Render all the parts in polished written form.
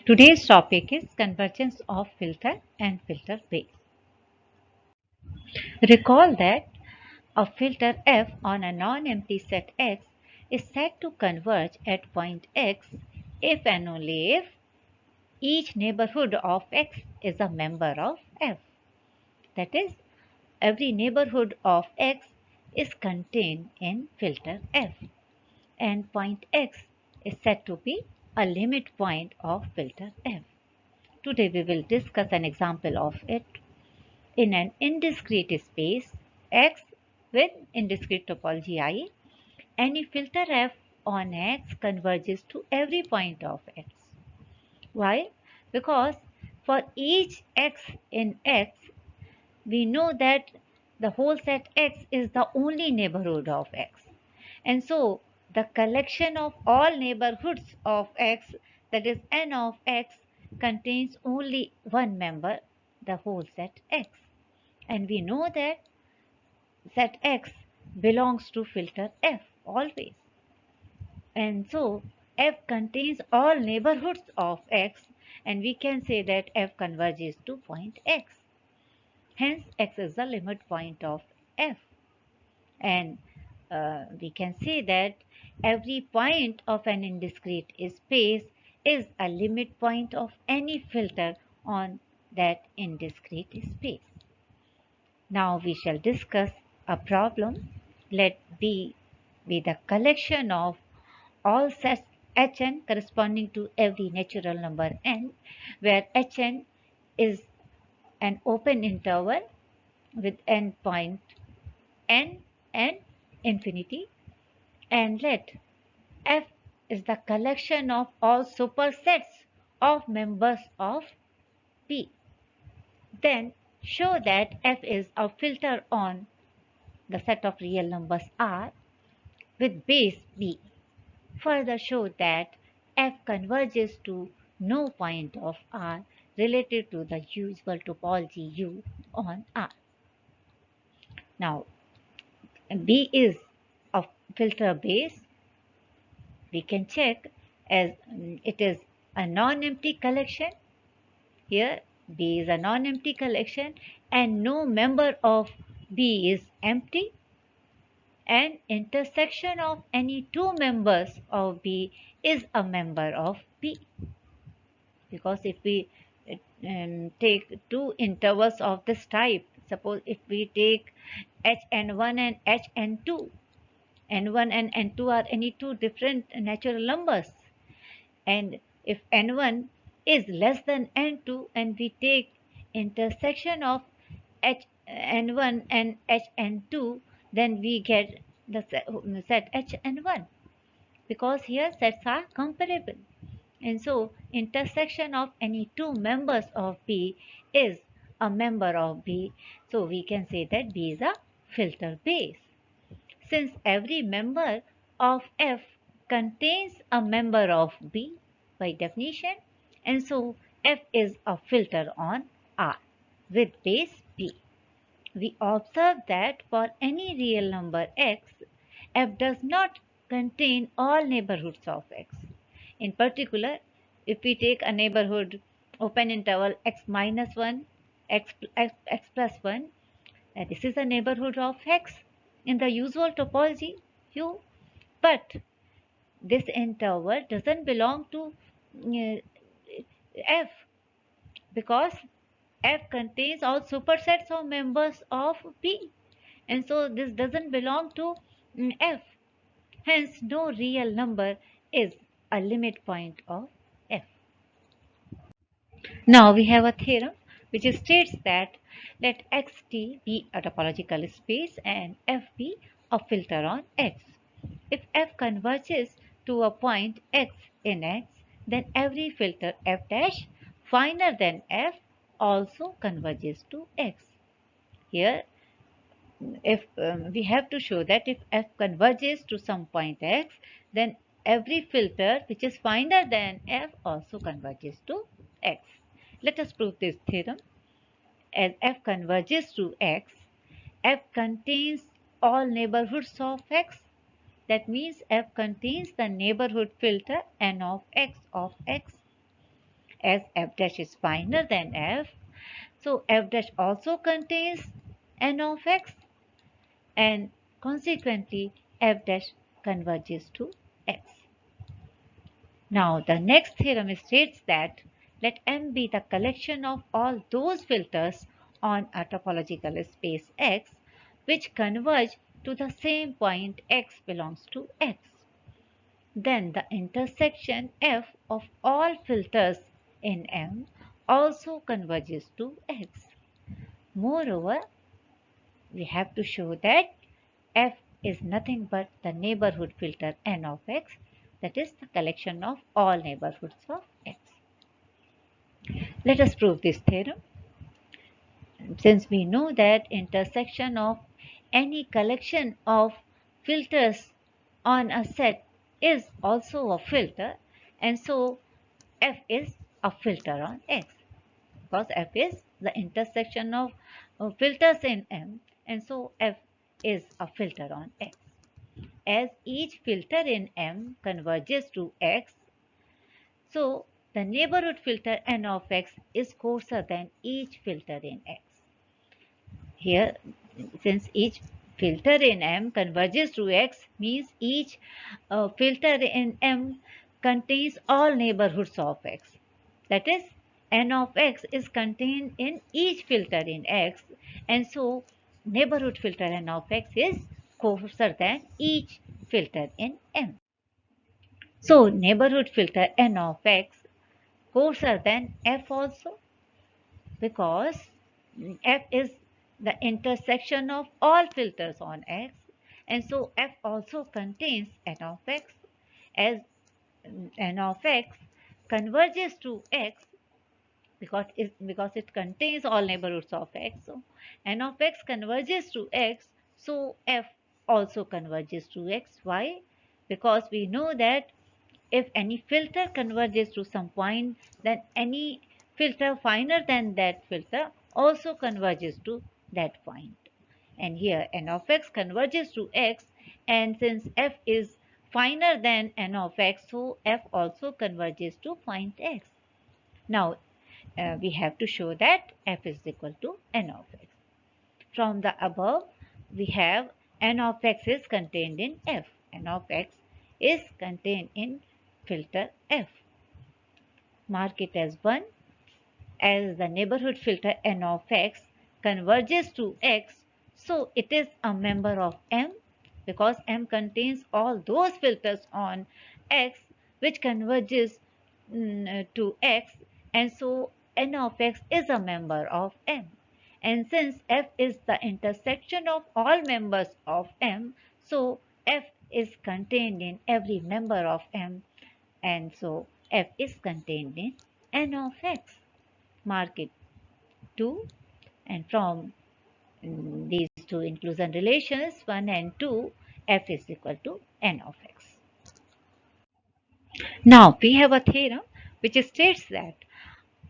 Today's topic is convergence of filter and filter base. Recall that a filter f on a non-empty set X is said to converge at point X if and only if each neighborhood of X is a member of f. That is, every neighborhood of X is contained in filter f, and point X is said to be a limit point of filter f. Today we will discuss an example of it. In an indiscrete space X with indiscrete topology I, any filter f on X converges to every point of X. Why? Because for each X in X, we know that the whole set X is the only neighborhood of X. And so the collection of all neighborhoods of X, that is n of X, contains only one member, the whole set X. And we know that set X belongs to filter F always. And so F contains all neighborhoods of X, and we can say that F converges to point X. Hence, X is the limit point of F. And we can say that every point of an indiscrete space is a limit point of any filter on that indiscrete space. Now we shall discuss a problem. Let B be the collection of all sets Hn corresponding to every natural number n, where Hn is an open interval with n point n and infinity, and let F is the collection of all supersets of members of P. Then show that F is a filter on the set of real numbers R with base B. Further show that F converges to no point of R related to the usual topology U on R. Now, B is a filter base. We can check as it is a non-empty collection. Here, B is a non-empty collection and no member of B is empty, and intersection of any two members of B is a member of B. Because if we take two intervals of this type, suppose if we take Hn1 and Hn2, n1 and n2 are any two different natural numbers, and if n1 is less than n2 and we take intersection of n1 and hn2, then we get the set hn1, because here sets are comparable. And so intersection of any two members of B is a member of B. So we can say that B is a filter base. Since every member of F contains a member of B by definition, and so F is a filter on R with base B. We observe that for any real number x, F does not contain all neighborhoods of x. In particular, if we take a neighborhood open interval x minus 1, x plus 1, this is a neighborhood of x in the usual topology U, but this interval doesn't belong to F, because F contains all supersets of members of B, and so this doesn't belong to F. Hence, no real number is a limit point of F. Now we have a theorem which states that let Xt be a topological space and F be a filter on X. If F converges to a point X in X, then every filter F dash finer than F also converges to X. Here, if we have to show that if F converges to some point X, then every filter which is finer than F also converges to X. Let us prove this theorem. As F converges to X, F contains all neighborhoods of X. That means F contains the neighborhood filter n of X, as f dash is finer than f. So f dash also contains n of x, and consequently f dash converges to x. Now the next theorem states that let M be the collection of all those filters on a topological space X which converge to the same point X belongs to X. Then the intersection F of all filters in M also converges to X. Moreover, we have to show that F is nothing but the neighborhood filter N of X, that is the collection of all neighborhoods of X. Let us prove this theorem. Since we know that intersection of any collection of filters on a set is also a filter, and so F is a filter on X, because F is the intersection of filters in M, and so F is a filter on X. As each filter in M converges to X, so the neighborhood filter N of X is coarser than each filter in X. Here, since each filter in M converges to X, means each filter in M contains all neighborhoods of X. That is, N of X is contained in each filter in X, and so neighborhood filter N of X is coarser than each filter in M. So neighborhood filter N of X coarser than F also, because F is the intersection of all filters on X, and so F also contains N of X. As N of X converges to X, because it contains all neighborhoods of X, so N of X converges to X, so F also converges to X. Why? Because we know that if any filter converges to some point, then any filter finer than that filter also converges to that point. And here N of X converges to X, and since F is finer than N of X, so F also converges to point X. Now we have to show that F is equal to N of X. From the above, we have N of X is contained in F. N of X is contained in filter F. Mark it as 1, as the neighborhood filter N of X converges to X, so it is a member of M, because M contains all those filters on X which converges to X, and so N of X is a member of M. And since F is the intersection of all members of M, so F is contained in every member of M, and so F is contained in N of X. Mark it 2, and from these two inclusion relations 1 and 2, F is equal to N of X. Now we have a theorem which states that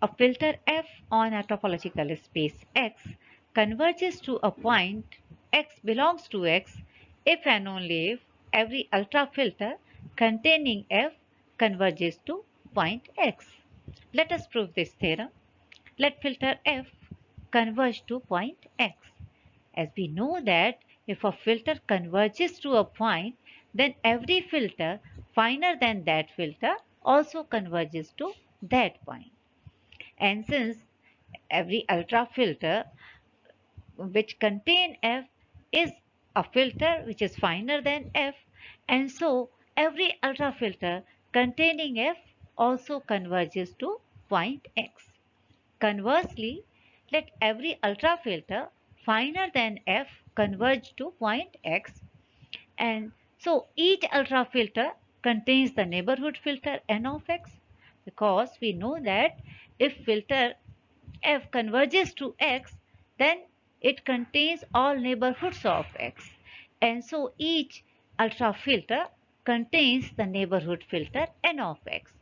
a filter F on a topological space X converges to a point X belongs to X if and only if every ultrafilter containing F converges to point X. Let us prove this theorem. Let filter F converge to point X. As we know that if a filter converges to a point, then every filter finer than that filter also converges to that point. And since every ultrafilter which contain F is a filter which is finer than F, and so every ultrafilter containing F also converges to point X. Conversely, let every ultrafilter finer than F converge to point X, and so each ultrafilter contains the neighborhood filter N of X, because we know that if filter F converges to X, then it contains all neighborhoods of X, and so each ultrafilter contains the neighborhood filter N of X.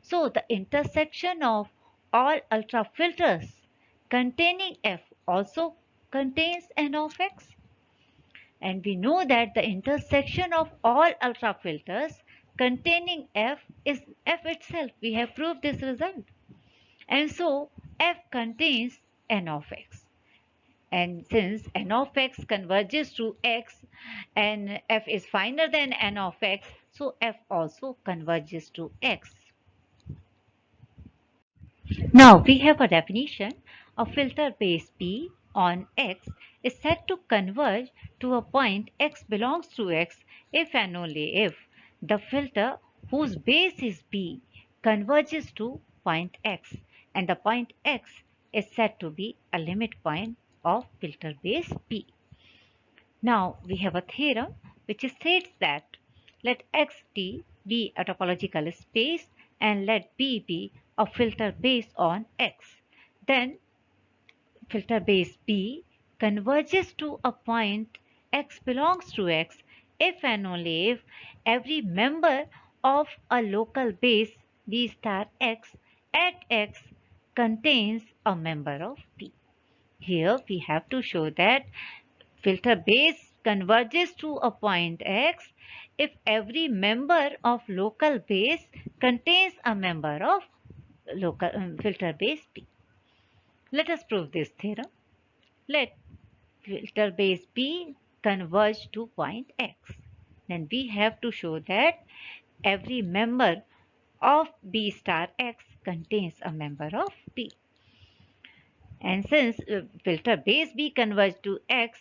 So the intersection of all ultrafilters containing F also contains N of X, and we know that the intersection of all ultrafilters containing F is F itself. We have proved this result. And so f contains n of x. And since n of x converges to x and f is finer than n of x, so f also converges to x. Now we have a definition. A filter base P on X is said to converge to a point X belongs to X if and only if the filter whose base is P converges to point X, and the point X is said to be a limit point of filter base P. Now we have a theorem which states that let Xt be a topological space and let P be a filter based on X. Then filter base B converges to a point X belongs to X if and only if every member of a local base B star X at X contains a member of P. Here we have to show that filter base converges to a point X if every member of local base contains a member of local filter base P. Let us prove this theorem. Let filter base P converge to point X. Then we have to show that every member of B star X contains a member of P. And since filter base B converge to X,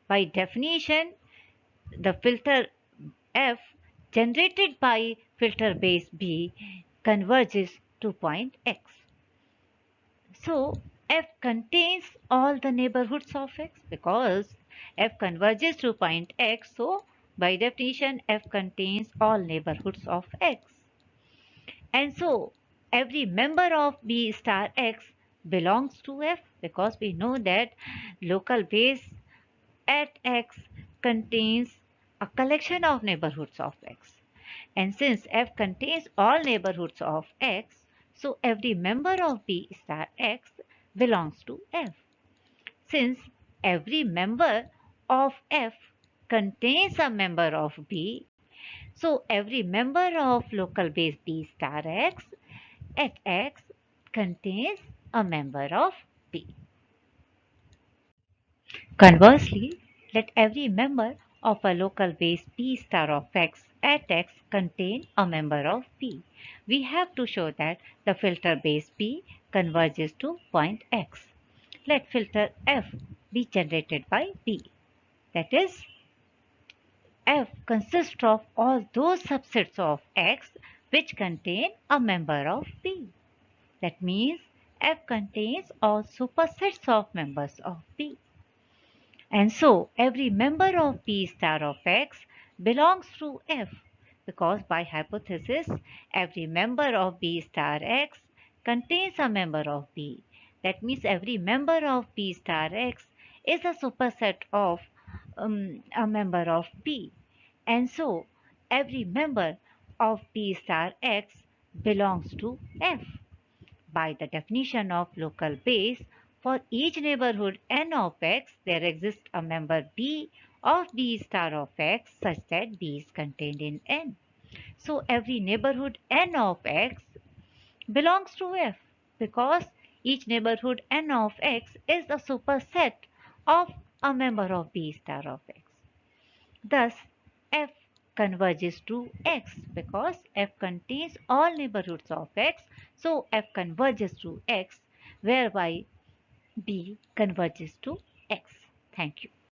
by definition, the filter F generated by filter base B converges to point X. So F contains all the neighborhoods of X because F converges to point X. So by definition, F contains all neighborhoods of X. And so every member of B star X belongs to F because we know that local base at X contains a collection of neighborhoods of X. And since F contains all neighborhoods of X, so every member of B star X belongs to F. Since every member of F contains a member of B, so every member of local base B star X at X contains a member of B. Conversely, let every member of a local base P star of X at X contain a member of P. We have to show that the filter base P converges to point X. Let filter F be generated by P. That is, F consists of all those subsets of X which contain a member of P. That means F contains all supersets of members of P. And so every member of P star of X belongs to F because by hypothesis every member of B star X contains a member of B. That means every member of P star X is a superset of a member of P. And so every member of P star X belongs to F. By the definition of local base, for each neighborhood n of x, there exists a member B of B star of x such that B is contained in n. So every neighborhood n of x belongs to F because each neighborhood n of x is a superset of a member of B star of x. Thus, F converges to X because F contains all neighborhoods of X. So F converges to X, whereby B converges to X. Thank you.